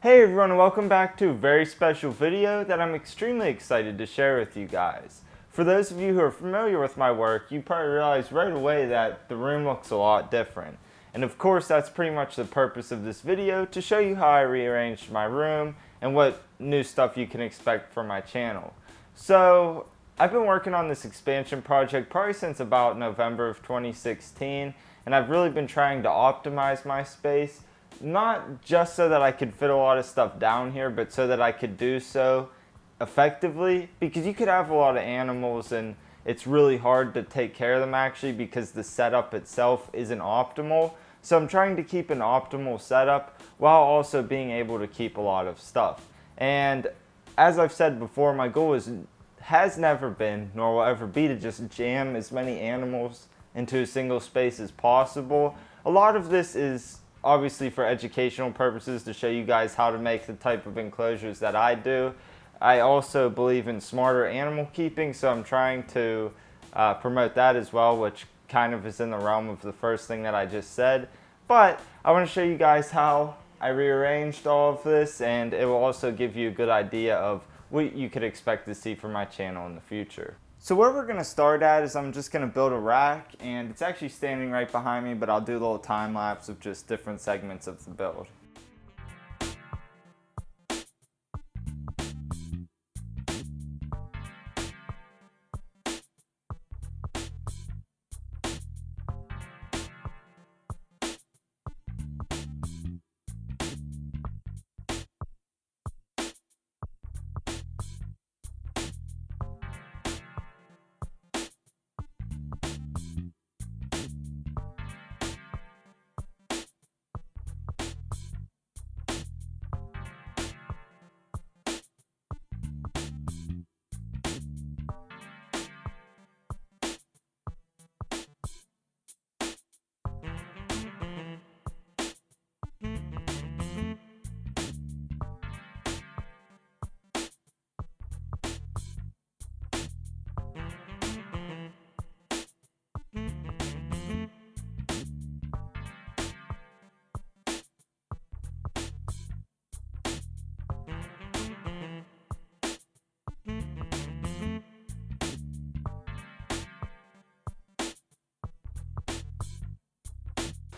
Hey everyone, and welcome back to a very special video that I'm extremely excited to share with you guys. For those of you who are familiar with my work, you probably realize right away that the room looks a lot different. And of course, that's pretty much the purpose of this video, to show you how I rearranged my room and what new stuff you can expect from my channel. So, I've been working on this expansion project probably since about November of 2016, and I've really been trying to optimize my space. Not just so that I could fit a lot of stuff down here, but so that I could do so effectively, because you could have a lot of animals and it's really hard to take care of them actually because the setup itself isn't optimal. So I'm trying to keep an optimal setup while also being able to keep a lot of stuff. And as I've said before, my goal has never been, nor will ever be, to just jam as many animals into a single space as possible. A lot of this is obviously for educational purposes, to show you guys how to make the type of enclosures that I do. I also believe in smarter animal keeping, so I'm trying to promote that as well, which kind of is in the realm of the first thing that I just said. But I want to show you guys how I rearranged all of this, and it will also give you a good idea of what you could expect to see from my channel in the future. So where we're going to start at is I'm just going to build a rack, and it's actually standing right behind me, but I'll do a little time lapse of just different segments of the build.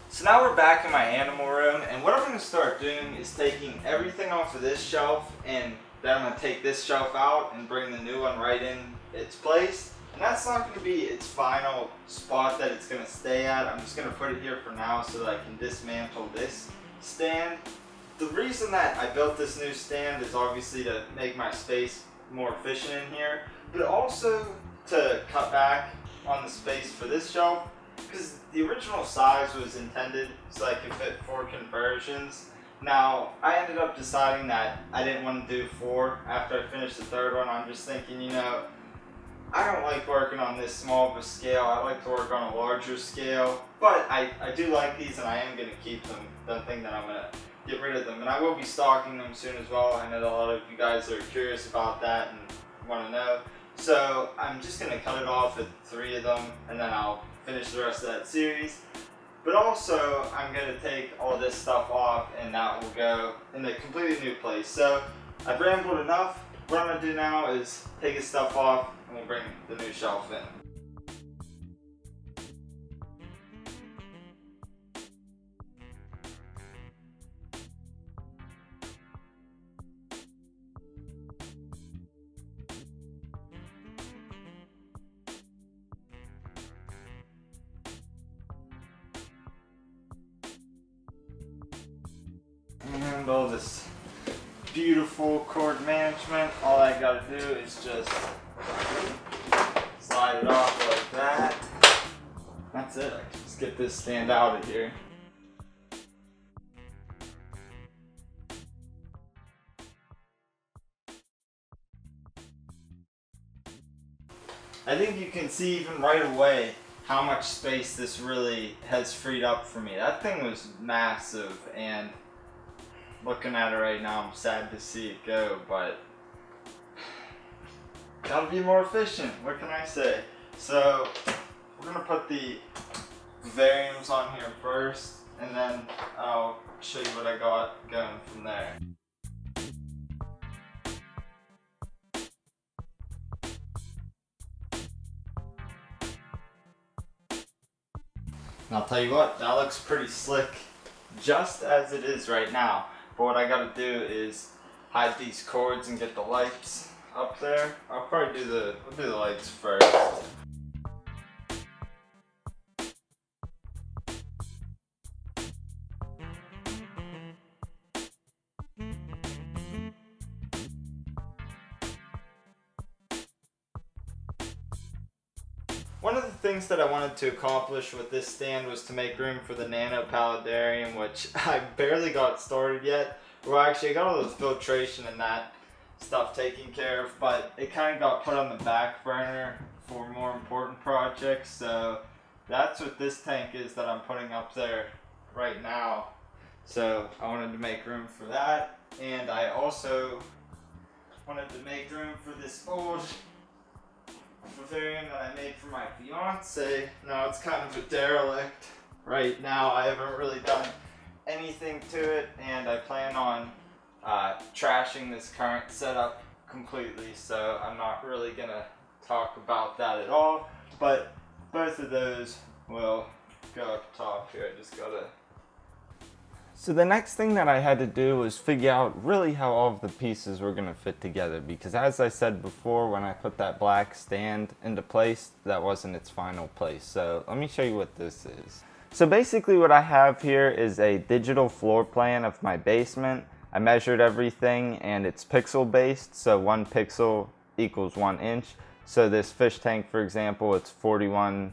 So now we're back in my animal room, and what I'm going to start doing is taking everything off of this shelf, and then I'm going to take this shelf out and bring the new one right in its place. And that's not going to be its final spot that it's going to stay at. I'm just going to put it here for now so that I can dismantle this stand. The reason that I built this new stand is obviously to make my space more efficient in here, but also to cut back on the space for this shelf, because the original size was intended so I could fit 4 conversions. Now, I ended up deciding that I didn't want to do 4 after I finished the third one. I'm just thinking, you know, I don't like working on this small of a scale. I like to work on a larger scale, but I do like these, and I am going to keep them. Don't think that I'm going to get rid of them, and I will be stocking them soon as well. I know that a lot of you guys are curious about that and want to know. So I'm just going to cut it off at 3 of them, and then I'll finish the rest of that series. But also, I'm going to take all this stuff off, and that will go in a completely new place. So I've rambled enough. What I'm going to do now is take his stuff off, and we'll bring the new shelf in. And all this beautiful cord management, all I gotta do is just slide it off like that. That's it. I can just get this stand out of here. I think you can see even right away how much space this really has freed up for me. That thing was massive, and looking at it right now, I'm sad to see it go, but gotta be more efficient. What can I say? So we're gonna put the vivariums on here first, and then I'll show you what I got going from there. And I'll tell you what, that looks pretty slick just as it is right now. But what I gotta do is hide these cords and get the lights up there. I'll probably we'll do the lights first. One of the things that I wanted to accomplish with this stand was to make room for the nano paludarium, which I barely got started yet. Well, actually I got all the filtration and that stuff taken care of, but it kind of got put on the back burner for more important projects. So that's what this tank is that I'm putting up there right now. So I wanted to make room for that, and I also wanted to make room for this old vivarium that I made for my fiance. Now it's kind of a derelict right now. I haven't really done anything to it, and I plan on trashing this current setup completely, so I'm not really gonna talk about that at all, but both of those will go up top here. I just gotta... So the next thing that I had to do was figure out really how all of the pieces were going to fit together, because as I said before, when I put that black stand into place, that wasn't its final place. So let me show you what this is. So basically what I have here is a digital floor plan of my basement. I measured everything and it's pixel based, so 1 pixel equals 1 inch. So this fish tank, for example, it's 48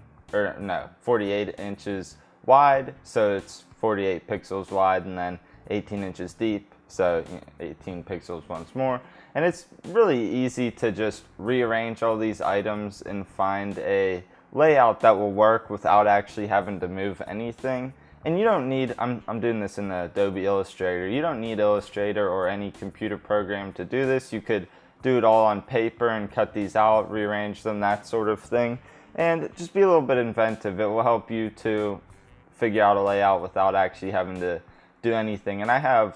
inches wide, so it's 48 pixels wide and then 18 inches deep, so 18 pixels once more. And it's really easy to just rearrange all these items and find a layout that will work without actually having to move anything. And you don't need, I'm doing this in Adobe Illustrator, you don't need Illustrator or any computer program to do this. You could do it all on paper and cut these out, rearrange them, that sort of thing. And just be a little bit inventive. It will help you to figure out a layout without actually having to do anything. And I have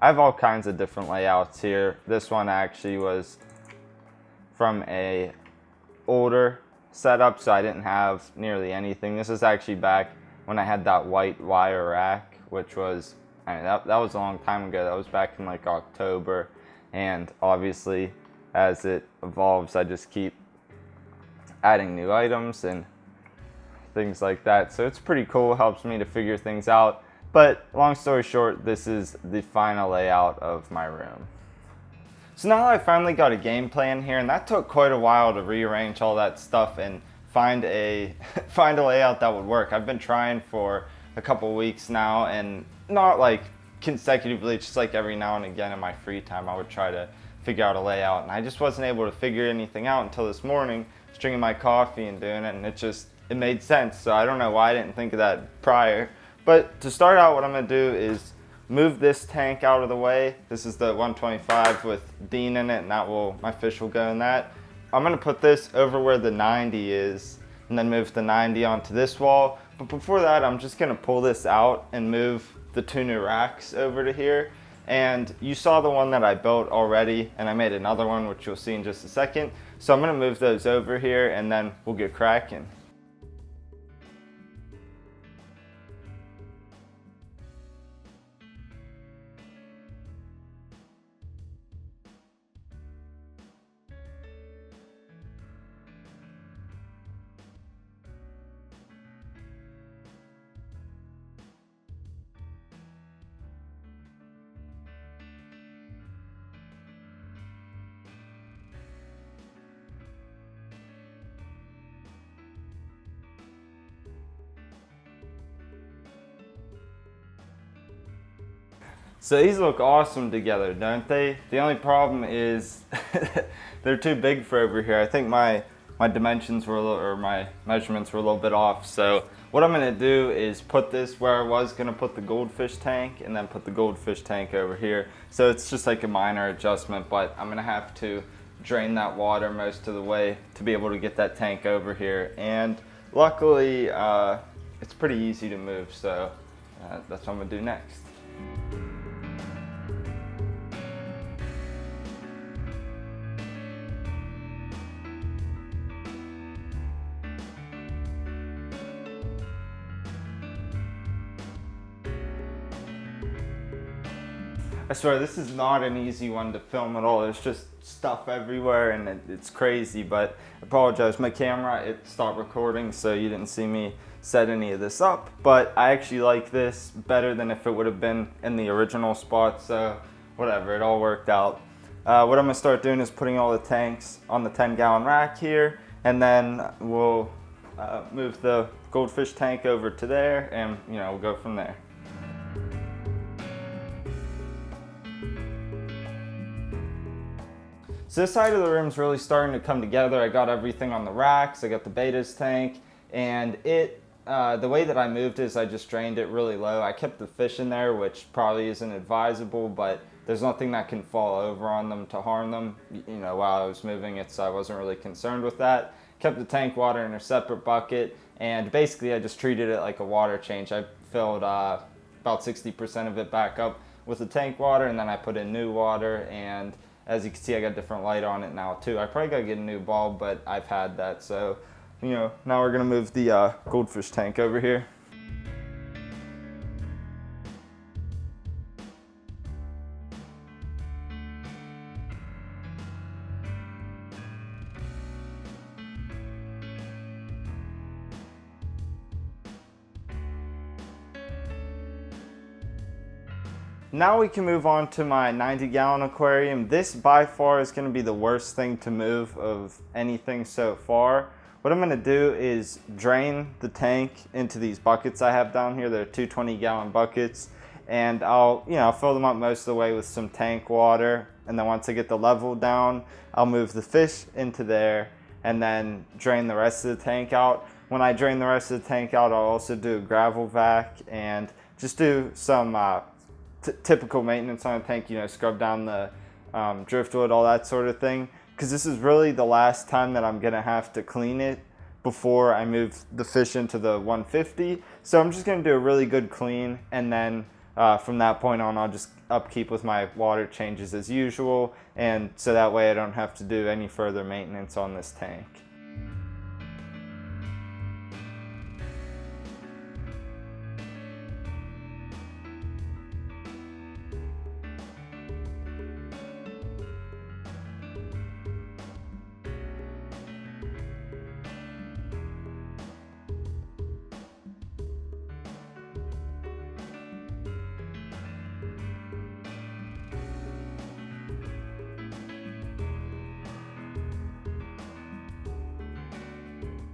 all kinds of different layouts here. This one actually was from a older setup, so I didn't have nearly anything. This is actually back when I had that white wire rack, which was, that was a long time ago. That was back in like October. And obviously as it evolves, I just keep adding new items and things like that. So it's pretty cool, helps me to figure things out. But long story short, this is the final layout of my room. So now I finally got a game plan here, and that took quite a while to rearrange all that stuff and find a layout that would work. I've been trying for a couple weeks now, and not like consecutively, just like every now and again in my free time I would try to figure out a layout, and I just wasn't able to figure anything out until this morning, just drinking my coffee and doing it, and it made sense. So I don't know why I didn't think of that prior. But to start out, what I'm going to do is move this tank out of the way. This is the 125 with Dean in it, and my fish will go in that. I'm going to put this over where the 90 is, and then move the 90 onto this wall. But before that, I'm just going to pull this out and move the 2 new racks over to here. And you saw the one that I built already, and I made another one, which you'll see in just a second. So I'm going to move those over here, and then we'll get cracking. So these look awesome together, don't they? The only problem is they're too big for over here. I think my dimensions were my measurements were a little bit off. So what I'm gonna do is put this where I was gonna put the goldfish tank, and then put the goldfish tank over here. So it's just like a minor adjustment, but I'm gonna have to drain that water most of the way to be able to get that tank over here. And luckily, it's pretty easy to move, so that's what I'm gonna do next. I swear this is not an easy one to film at all. There's just stuff everywhere and it's crazy, but I apologize. My camera, it stopped recording, so you didn't see me set any of this up, but I actually like this better than if it would have been in the original spot, so whatever, it all worked out. What I'm gonna start doing is putting all the tanks on the 10-gallon rack here, and then we'll move the Goldfish tank over to there, and we'll go from there. So this side of the room is really starting to come together. I got everything on the racks, I got the betas tank, and the way that I moved is I just drained it really low. I kept the fish in there, which probably isn't advisable, but there's nothing that can fall over on them to harm them, while I was moving it, so I wasn't really concerned with that. Kept the tank water in a separate bucket, and basically I just treated it like a water change. I filled about 60% of it back up with the tank water, and then I put in new water, and as you can see, I got a different light on it now too. I probably gotta get a new bulb, but I've had that, so now we're gonna move the Goldfish tank over here. Now we can move on to my 90-gallon aquarium. This by far is going to be the worst thing to move of anything so far. What I'm going to do is drain the tank into these buckets I have down here. They're 2 20-gallon buckets, and I'll fill them up most of the way with some tank water, and then once I get the level down, I'll move the fish into there and then drain the rest of the tank out. When I drain the rest of the tank out, I'll also do a gravel vac and just do some typical maintenance on a tank, scrub down the driftwood, all that sort of thing, because this is really the last time that I'm gonna have to clean it before I move the fish into the 150. So I'm just gonna do a really good clean, and then from that point on, I'll just upkeep with my water changes as usual, and so that way I don't have to do any further maintenance on this tank.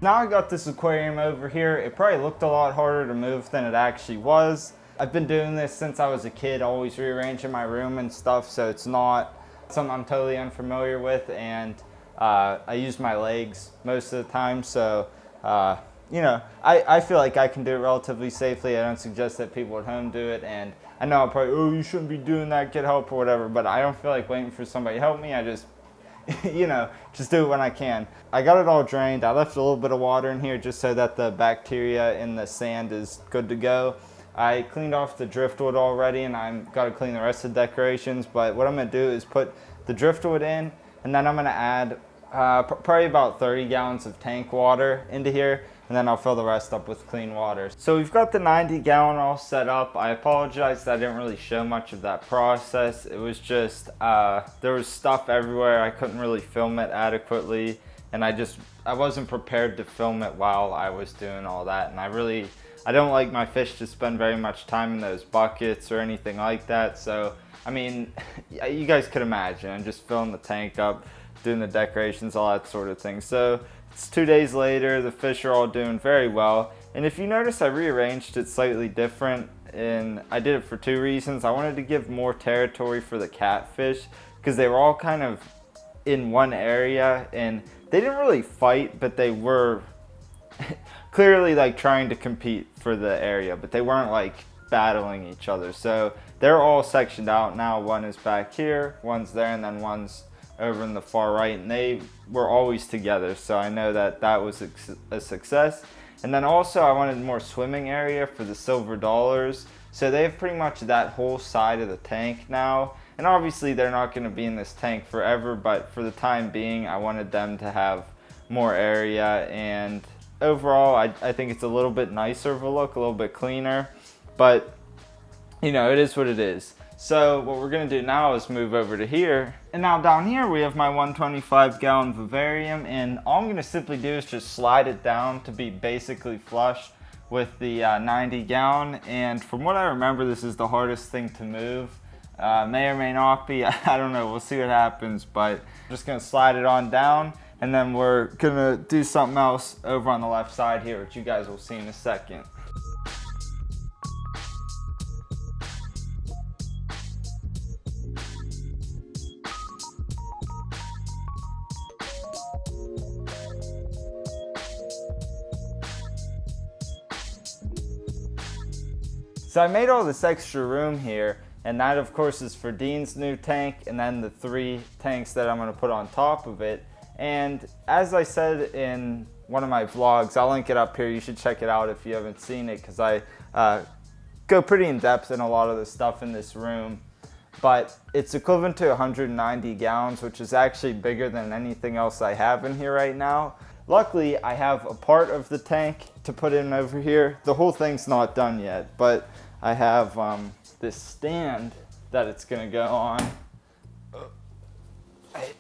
Now I got this aquarium over here. It probably looked a lot harder to move than it actually was. I've been doing this since I was a kid, always rearranging my room and stuff, so it's not something I'm totally unfamiliar with, and I use my legs most of the time, so I feel like I can do it relatively safely. I don't suggest that people at home do it, and I know I'll probably, oh, you shouldn't be doing that, get help or whatever, but I don't feel like waiting for somebody to help me. I just just do it when I can. I got it all drained. I left a little bit of water in here just so that the bacteria in the sand is good to go. I cleaned off the driftwood already, and I've got to clean the rest of the decorations, but what I'm going to do is put the driftwood in, and then I'm going to add probably about 30 gallons of tank water into here, and then I'll fill the rest up with clean water. So we've got the 90-gallon all set up. I apologize that I didn't really show much of that process. It was just, there was stuff everywhere. I couldn't really film it adequately, and I wasn't prepared to film it while I was doing all that, and I don't like my fish to spend very much time in those buckets or anything like that. So, I mean, you guys could imagine, I'm just filling the tank up, doing the decorations, all that sort of thing. So it's 2 days later, the fish are all doing very well. And if you notice, I rearranged it slightly different, and I did it for 2 reasons. I wanted to give more territory for the catfish because they were all kind of in one area, and they didn't really fight, but they were clearly like trying to compete for the area, but they weren't like battling each other. So they're all sectioned out now. One is back here, one's there, and then one's over in the far right, and they were always together, so I know that that was a success. And then also I wanted more swimming area for the silver dollars, so they have pretty much that whole side of the tank now. And obviously they're not going to be in this tank forever, but for the time being I wanted them to have more area, and overall I think it's a little bit nicer of a look, a little bit cleaner, but it is what it is. So what we're gonna do now is move over to here. And now down here we have my 125 gallon vivarium, and all I'm gonna simply do is just slide it down to be basically flush with the 90 gallon. And from what I remember, this is the hardest thing to move. May or may not be, I don't know, we'll see what happens, but I'm just gonna slide it on down, and then we're gonna do something else over on the left side here, which you guys will see in a second. So I made all this extra room here, and that of course is for Dean's new tank, and then the 3 tanks that I'm going to put on top of it. And as I said in one of my vlogs, I'll link it up here, you should check it out if you haven't seen it, because I go pretty in depth in a lot of the stuff in this room. But it's equivalent to 190 gallons, which is actually bigger than anything else I have in here right now. Luckily, I have a part of the tank to put in over here. The whole thing's not done yet, but I have this stand that it's gonna go on. I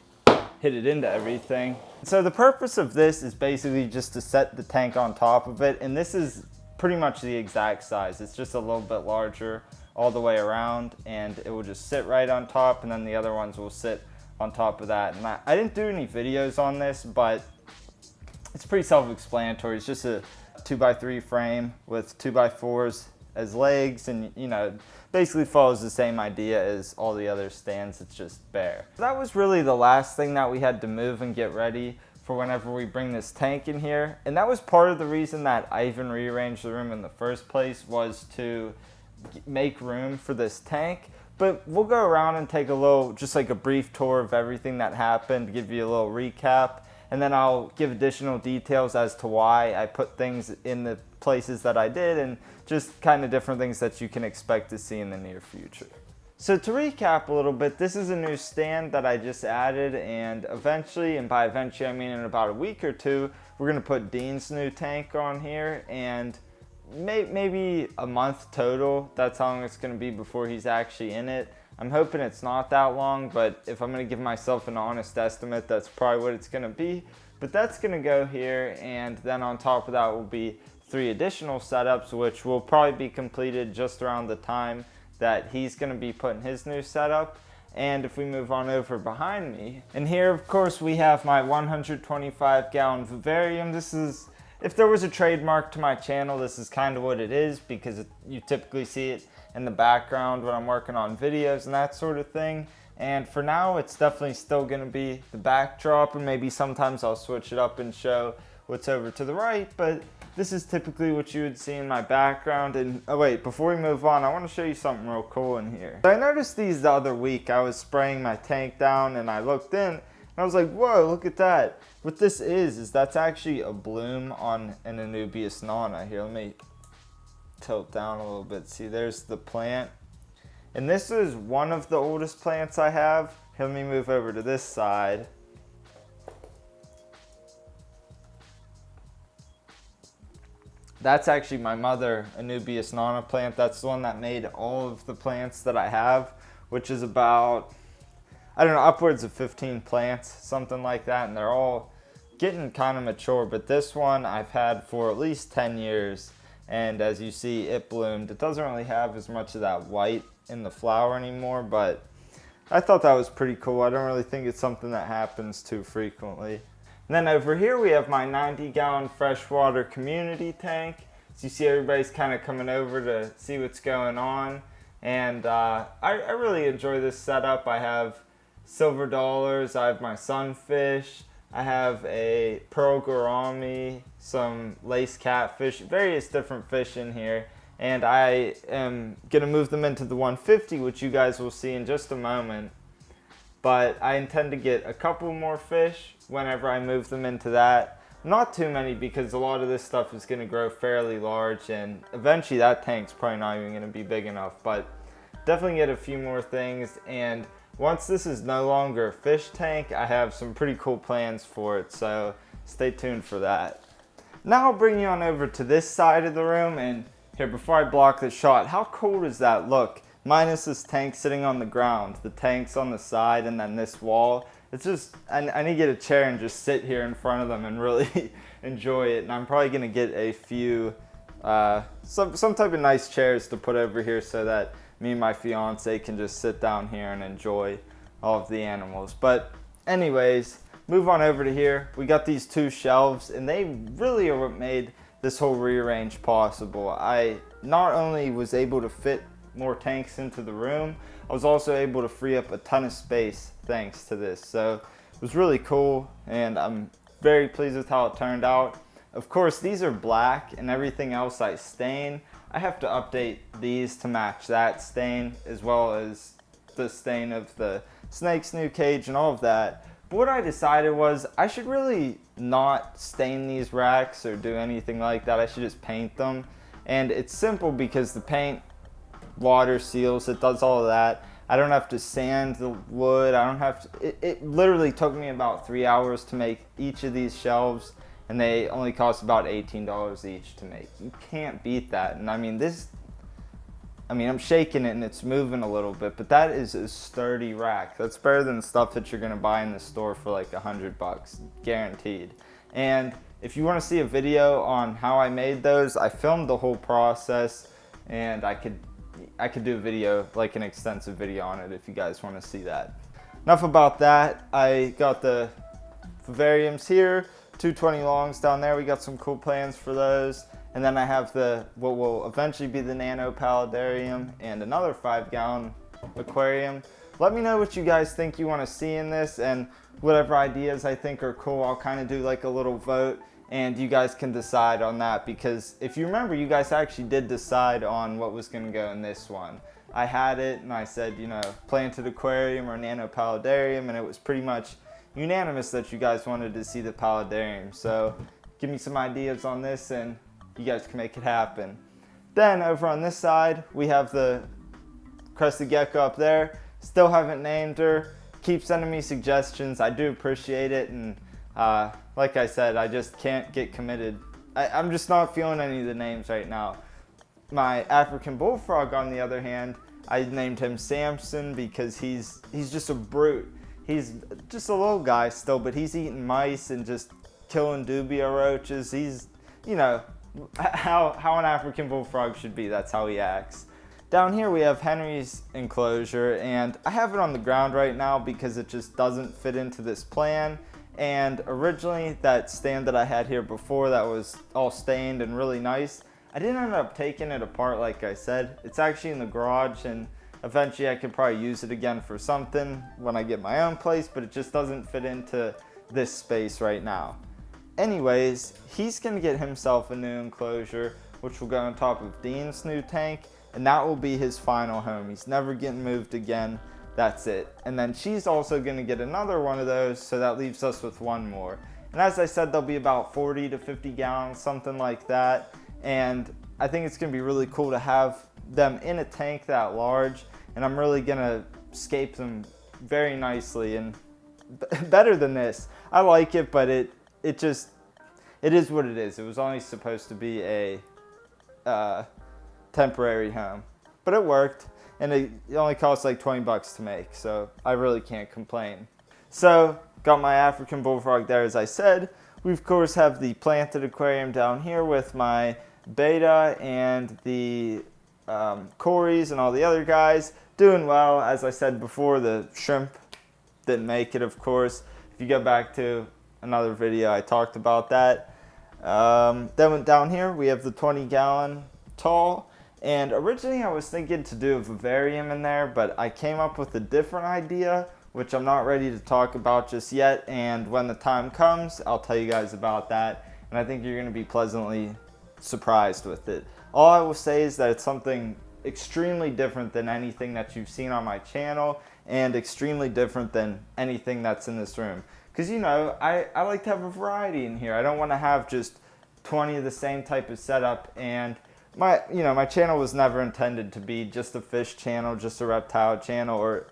hit it into everything. So the purpose of this is basically just to set the tank on top of it, and this is pretty much the exact size. It's just a little bit larger all the way around, and it will just sit right on top, and then the other ones will sit on top of that. And I didn't do any videos on this, but it's pretty self-explanatory. It's just a 2x3 frame with 2x4s as legs, and you know, basically follows the same idea as all the other stands. It's just bare. That was really the last thing that we had to move and get ready for whenever we bring this tank in here. And that was part of the reason that I even rearranged the room in the first place, was to make room for this tank. But we'll go around and take a little, just like a brief tour of everything that happened, give you a little recap. And then I'll give additional details as to why I put things in the places that I did, and just kind of different things that you can expect to see in the near future. So to recap a little bit, this is a new stand that I just added, and eventually, and by eventually I mean in about a week or two, we're gonna put Dean's new tank on here, and maybe a month total. That's how long it's gonna be before he's actually in it. I'm hoping it's not that long, but if I'm gonna give myself an honest estimate, that's probably what it's gonna be. But that's gonna go here, and then on top of that will be 3 additional setups, which will probably be completed just around the time that he's gonna be putting his new setup. And if we move on over behind me, and here of course we have my 125 gallon vivarium. This is, if there was a trademark to my channel, this is kind of what it is, because you typically see it in the background when I'm working on videos and that sort of thing. And for now, it's definitely still gonna be the backdrop, and maybe sometimes I'll switch it up and show what's over to the right, but this is typically what you would see in my background. And oh wait, before we move on, I wanna show you something real cool in here. So I noticed these the other week. I was spraying my tank down, and I looked in, and I was like, whoa, look at that. What this is that's actually a bloom on an Anubias nana. Here, let me tilt down a little bit. See, there's the plant. And this is one of the oldest plants I have. Here, let me move over to this side. That's actually my mother Anubias nana plant. That's the one that made all of the plants that I have, which is about, I don't know, upwards of 15 plants, something like that. And they're all getting kind of mature, but this one I've had for at least 10 years. And as you see, it bloomed. It doesn't really have as much of that white in the flower anymore, but I thought that was pretty cool. I don't really think it's something that happens too frequently. And then over here we have my 90 gallon freshwater community tank. So you see everybody's kind of coming over to see what's going on. And I really enjoy this setup. I have silver dollars, I have my sunfish, I have a pearl gourami, some lace catfish, various different fish in here. And I am going to move them into the 150, which you guys will see in just a moment. But I intend to get a couple more fish whenever I move them into that. Not too many, because a lot of this stuff is going to grow fairly large, and eventually that tank's probably not even going to be big enough. But definitely get a few more things, and once this is no longer a fish tank, I have some pretty cool plans for it, so stay tuned for that. Now I'll bring you on over to this side of the room, and here, before I block the shot, how cool does that look? minus this tank sitting on the ground. The tank's on the side and then this wall. It's just, I need to get a chair and just sit here in front of them and really enjoy it. And I'm probably gonna get a few, some type of nice chairs to put over here so that me and my fiance can just sit down here and enjoy all of the animals. But anyways, move on over to here. We got these two shelves and they really are what made this whole rearrange possible. I not only was able to fit more tanks into the room, I was also able to free up a ton of space thanks to this. So it was really cool and I'm very pleased with how it turned out. Of course, these are black and everything else I stain. I have to update these to match that stain as well as the stain of the snake's new cage and all of that. But what I decided was I should really not stain these racks or do anything like that. I should just paint them. And it's simple because the paint water seals, it does all of that. I don't have to sand the wood. I don't have to, it literally took me about 3 hours to make each of these shelves and they only cost about $18 each to make. You can't beat that. And I mean I'm shaking it and it's moving a little bit, but that is a sturdy rack. That's better than stuff that you're gonna buy in the store for like $100, guaranteed. And if you wanna see a video on how I made those, I filmed the whole process and I could do a video, like an extensive video on it if you guys wanna see that. Enough about that. I got the vivariums here, 220 longs down there. We got some cool plans for those. And then I have what will eventually be the nano paludarium and another 5-gallon aquarium. Let me know what you guys think you want to see in this and whatever ideas I think are cool. I'll kind of do like a little vote and you guys can decide on that, because if you remember, you guys actually did decide on what was going to go in this one. I had it and I said, you know, planted aquarium or nano paludarium, and it was pretty much unanimous that you guys wanted to see the paludarium. So give me some ideas on this and you guys can make it happen. Then over on this side, we have the crested gecko up there. Still haven't named her. Keep sending me suggestions. I do appreciate it. And like I said, I just can't get committed. I'm just not feeling any of the names right now. My African bullfrog, on the other hand, I named him Samson because he's just a brute. He's just a little guy still, but he's eating mice and just killing dubia roaches. He's, you know, how an African bullfrog should be. That's how he acts. Down here we have Henry's enclosure, and I have it on the ground right now because it just doesn't fit into this plan. And originally that stand that I had here before that was all stained and really nice, I didn't end up taking it apart like I said. It's actually in the garage and eventually I could probably use it again for something when I get my own place, but it just doesn't fit into this space right now. Anyways, he's gonna get himself a new enclosure, which will go on top of Dean's new tank, and that will be his final home. He's never getting moved again. That's it. And then she's also gonna get another one of those, so that leaves us with one more. And as I said, they'll be about 40 to 50 gallons, something like that. And I think it's gonna be really cool to have them in a tank that large, and I'm really gonna scape them very nicely and better than this. I like it, but it is what it is. It was only supposed to be a temporary home, but it worked, and it only cost like 20 bucks to make, so I really can't complain. So got my African bullfrog there, as I said. We of course have the planted aquarium down here with my beta and the Corys and all the other guys doing well. As I said before, the shrimp didn't make it, of course. If you go back to another video, I talked about that. Then went down here, we have the 20-gallon tall, and originally I was thinking to do a vivarium in there, but I came up with a different idea, which I'm not ready to talk about just yet, and when the time comes, I'll tell you guys about that, and I think you're going to be pleasantly surprised with it. All I will say is that it's something extremely different than anything that you've seen on my channel, and extremely different than anything that's in this room. Because, you know, I like to have a variety in here. I don't want to have just 20 of the same type of setup, and my channel was never intended to be just a fish channel, just a reptile channel, or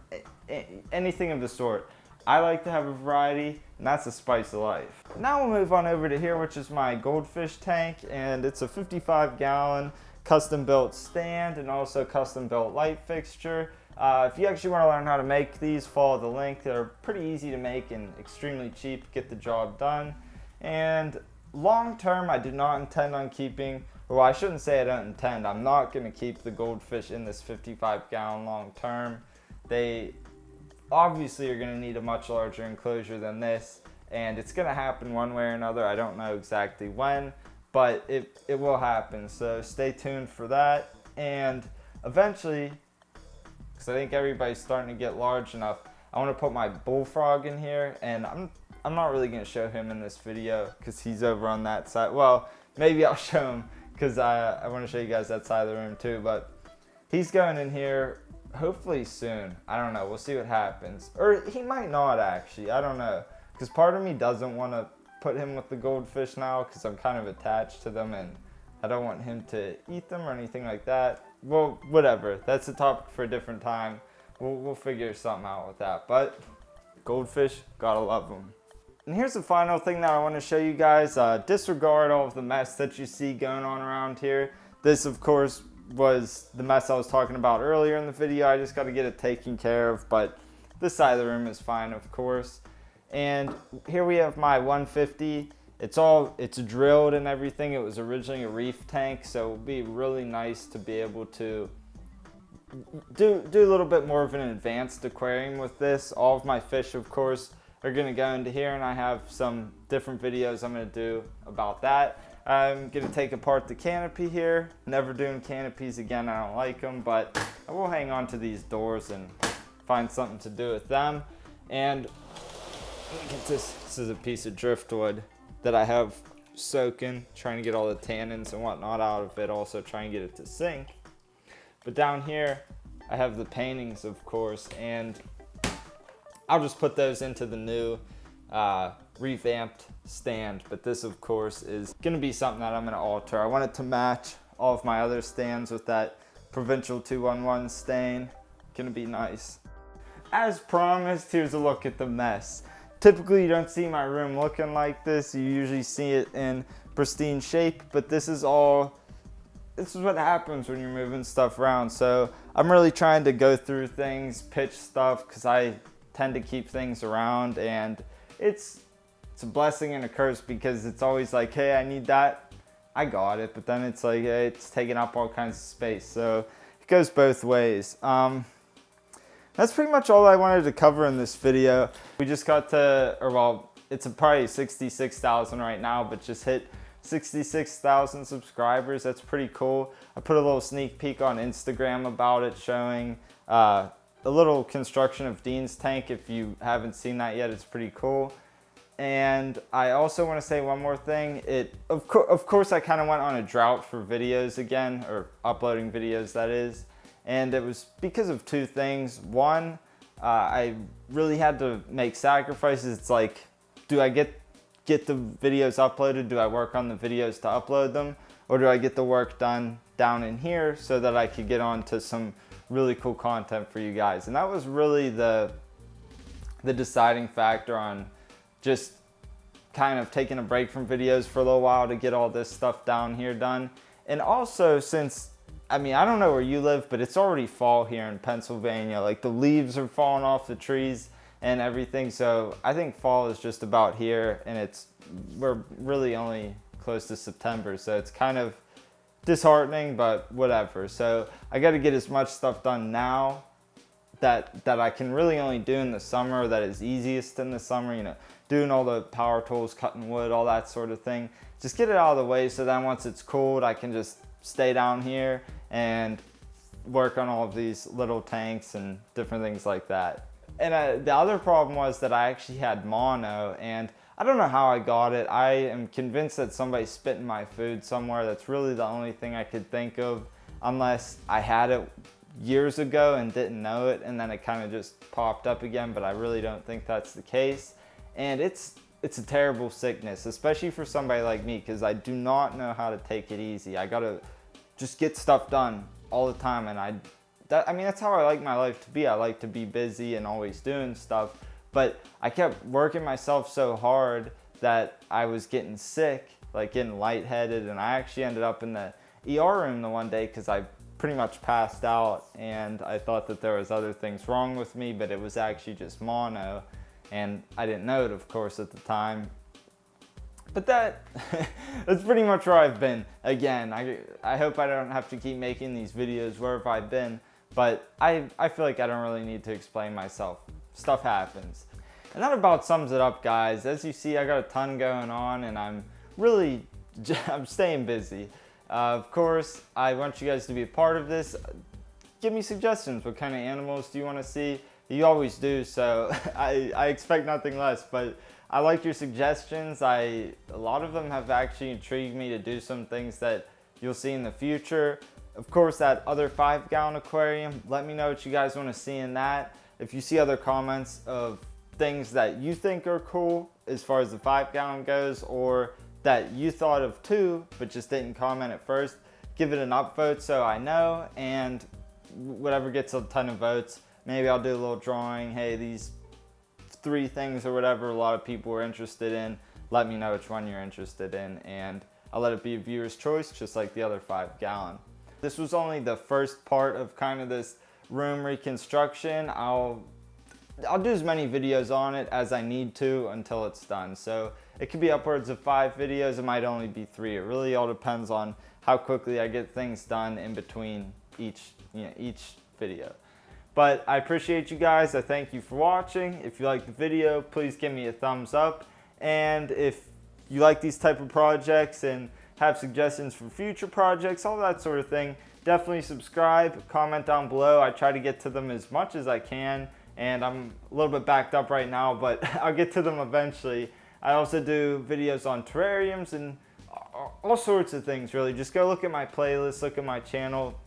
anything of the sort. I like to have a variety, and that's the spice of life. Now we'll move on over to here, which is my goldfish tank, and it's a 55-gallon. custom built stand and also custom built light fixture. If you actually want to learn how to make these, follow the link. They're pretty easy to make and extremely cheap, get the job done. And long term, I do not intend on keeping, well, I shouldn't say I don't intend, I'm not going to keep the goldfish in this 55-gallon long term. They obviously are going to need a much larger enclosure than this, and it's going to happen one way or another. I don't know exactly when, but it will happen, so stay tuned for that. And eventually, because I think everybody's starting to get large enough, I want to put my bullfrog in here, and I'm not really going to show him in this video because he's over on that side. Well, maybe I'll show him because I want to show you guys that side of the room too, but he's going in here hopefully soon. I don't know, we'll see what happens. Or he might not actually, I don't know, because part of me doesn't want to put him with the goldfish now because I'm kind of attached to them and I don't want him to eat them or anything like that. Well, whatever, that's a topic for a different time. We'll figure something out with that, but goldfish, gotta love them. And here's the final thing that I want to show you guys. Disregard all of the mess that you see going on around here. This, of course, was the mess I was talking about earlier in the video. I just got to get it taken care of, but this side of the room is fine, of course. And here we have my 150. It's drilled and everything. It was originally a reef tank, so it would be really nice to be able to do a little bit more of an advanced aquarium with this. All of my fish, of course, are going to go into here, and I have some different videos I'm going to do about that. I'm going to take apart the canopy here. Never doing canopies again, I don't like them, but I will hang on to these doors and find something to do with them. And look at this. This is a piece of driftwood that I have soaking, trying to get all the tannins and whatnot out of it, also trying to get it to sink. But down here, I have the paintings, of course, and I'll just put those into the new revamped stand. But this, of course, is going to be something that I'm going to alter. I want it to match all of my other stands with that Provincial 211 stain. Going to be nice. As promised, here's a look at the mess. Typically, you don't see my room looking like this. You usually see it in pristine shape, but this is what happens when you're moving stuff around. So I'm really trying to go through things, pitch stuff, because I tend to keep things around, and it's a blessing and a curse because it's always like, hey, I need that, I got it, but then it's like, hey, it's taking up all kinds of space. So it goes both ways. That's pretty much all I wanted to cover in this video. We just got to, or well, it's probably 66,000 right now, but just hit 66,000 subscribers. That's pretty cool. I put a little sneak peek on Instagram about it, showing a little construction of Dean's tank. If you haven't seen that yet, it's pretty cool. And I also want to say one more thing. Of course, I kind of went on a drought for videos again, or uploading videos, that is. And it was because of two things. One, I really had to make sacrifices. It's like, do I get the videos uploaded? Do I work on the videos to upload them? Or do I get the work done down in here so that I could get on to some really cool content for you guys? And that was really the deciding factor on just kind of taking a break from videos for a little while to get all this stuff down here done. And also, since, I mean, I don't know where you live, but it's already fall here in Pennsylvania. Like, the leaves are falling off the trees and everything. So I think fall is just about here, and we're really only close to September. So it's kind of disheartening, but whatever. So I got to get as much stuff done now that I can really only do in the summer, that is easiest in the summer, you know, doing all the power tools, cutting wood, all that sort of thing. Just get it out of the way, so then once it's cooled, I can just stay down here and work on all of these little tanks and different things like that. And the other problem was that I actually had mono, and I don't know how I got it. I am convinced that somebody spit in my food somewhere. That's really the only thing I could think of, unless I had it years ago and didn't know it, and then it kind of just popped up again, but I really don't think that's the case. And it's a terrible sickness, especially for somebody like me, because I do not know how to take it easy. I gotta just get stuff done all the time, and I mean, that's how I like my life to be. I like to be busy and always doing stuff, but I kept working myself so hard that I was getting sick, like getting lightheaded, and I actually ended up in the ER room the one day because I pretty much passed out and I thought that there was other things wrong with me, but it was actually just mono, and I didn't know it, of course, at the time. But that's pretty much where I've been. Again, I hope I don't have to keep making these videos. Where have I been? But I feel like I don't really need to explain myself. Stuff happens. And that about sums it up, guys. As you see, I got a ton going on, and I'm staying busy. Of course, I want you guys to be a part of this. Give me suggestions. What kind of animals do you want to see? You always do, so I expect nothing less. But I like your suggestions. A lot of them have actually intrigued me to do some things that you'll see in the future. Of course, that other 5-gallon aquarium, let me know what you guys want to see in that. If you see other comments of things that you think are cool as far as the 5-gallon goes, or that you thought of too, but just didn't comment at first, give it an upvote so I know, and whatever gets a ton of votes, maybe I'll do a little drawing. Hey, these 3 things or whatever a lot of people were interested in, let me know which one you're interested in, and I'll let it be a viewer's choice, just like the other 5-gallon. This was only the first part of kind of this room reconstruction. I'll do as many videos on it as I need to until it's done. So it could be upwards of 5 videos, it might only be 3. It really all depends on how quickly I get things done in between each video. But I appreciate you guys. I thank you for watching. If you like the video, please give me a thumbs up. And if you like these type of projects and have suggestions for future projects, all that sort of thing, definitely subscribe, comment down below. I try to get to them as much as I can, and I'm a little bit backed up right now, but I'll get to them eventually. I also do videos on terrariums and all sorts of things, really. Just go look at my playlist, look at my channel,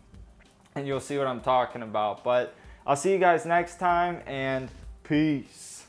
and you'll see what I'm talking about. But I'll see you guys next time, and peace.